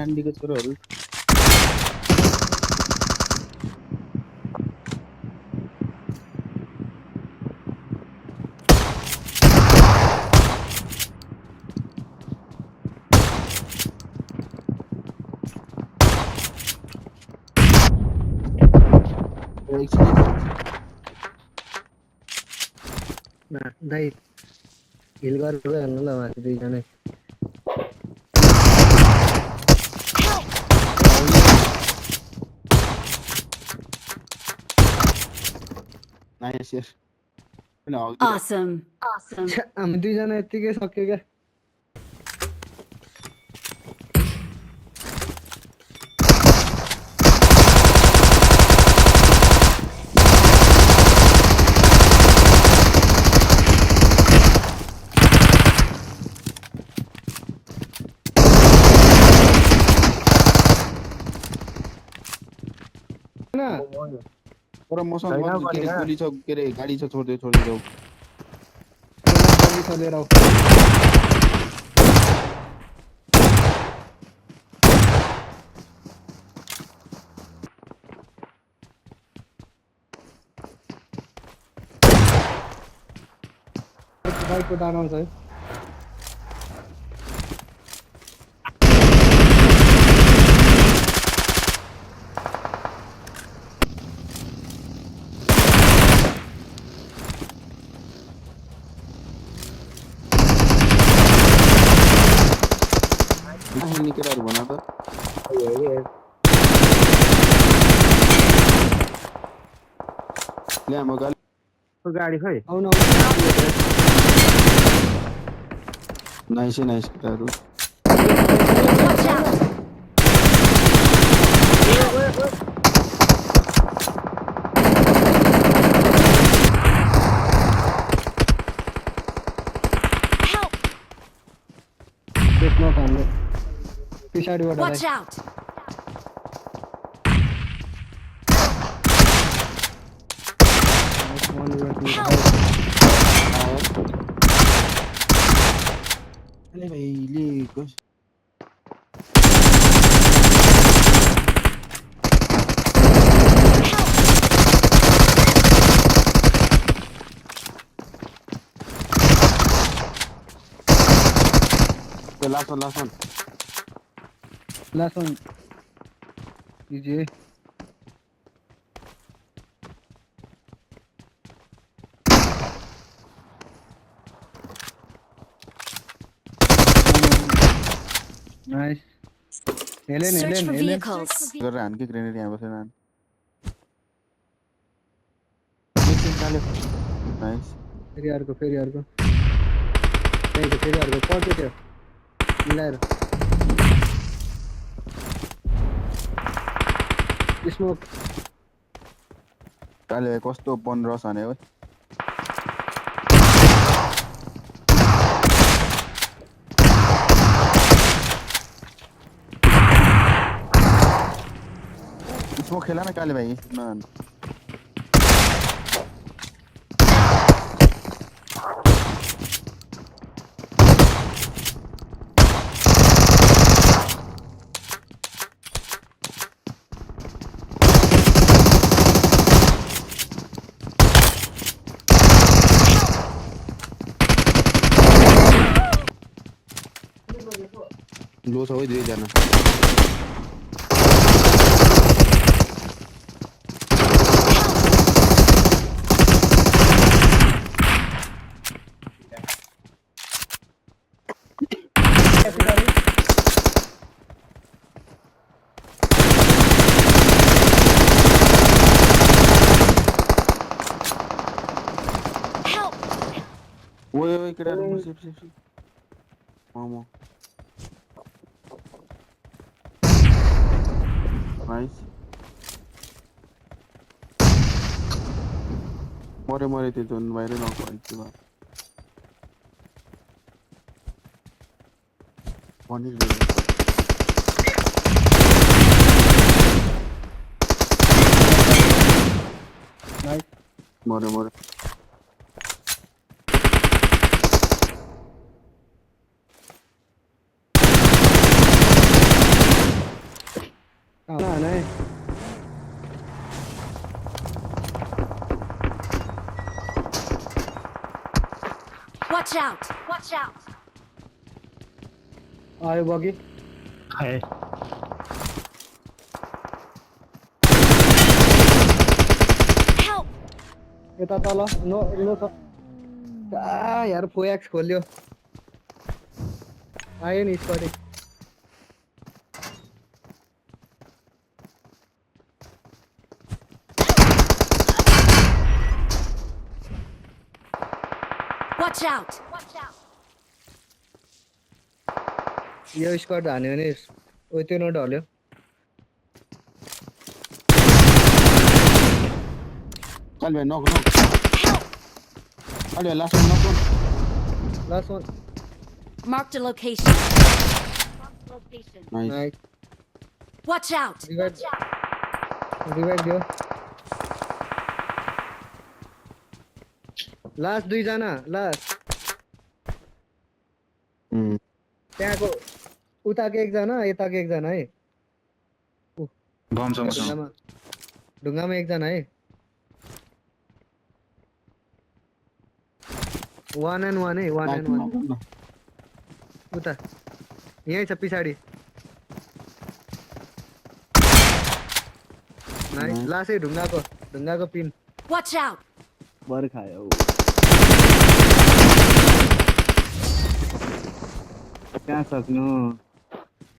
डान्डीको छोरोहरू दाइ हिल गरेर हेर्नु ल माथि दुईजना नाइस यार किन हग्दिरहेको Awesome. Awesome. हामी दुईजना यत्तिकै सक्यो क्या तर मसँग छैन के भने अरे कहाँ? गोली छ के अरे गाडी छ छोड्दै जाऊ लिएर आऊ बाइकको दाम आउँछ है आफ्नै केटाहरू भन त ल्या म गाली गाडी खै आउनु नाइस नाइस केटाहरू Watch out. Help. त्यसमा हाम्रो पछाडिबाट Watch out. अरे भाइले कस लास्ट वन लास्ट वन कीजिए nice Search for Helen vehicles. गरेर हान कि ग्रेनेड यहाँ बसेर हान नाइस फेरि अर्को त्यही त फेरि अर्को पल्ट्यो त्यो मिलाएर स्मोक काले भाइ कस्तो 15 हाने हो स्मोक खेला ना काले भाइ मान लो छ है दुईजना Help. ओए केटाहरु सेफ मामो नाइस मरे त्यो जोन बाहिर नपरेको थियो पनि नाइस मरे ना नहीं Watch out! Watch out! आयो बगी है Help! यता तल नो नो छ यार 4x खोल्यो आयो नि squad Watch out! Watch out! यो स्क्वाड हान्यो नि ओ त्यो नो ढल्यो चल भाई नॉक अरे last one knock one last one Marked a location. Nice nice Watch out! Revive. Watch out! रिवाइभ दियो लास्ट दुई जना लास्ट त्यहाँको उताको एकजना यताको एकजना है बम छ ढुङ्गामा ढुङ्गामा एकजना है 1 and 1 है 1 and 1 उता यही छ पछाडि नाइस लास्ट है ढुङ्गाको पिन Watch out! बर खायो कहाँ सक्नु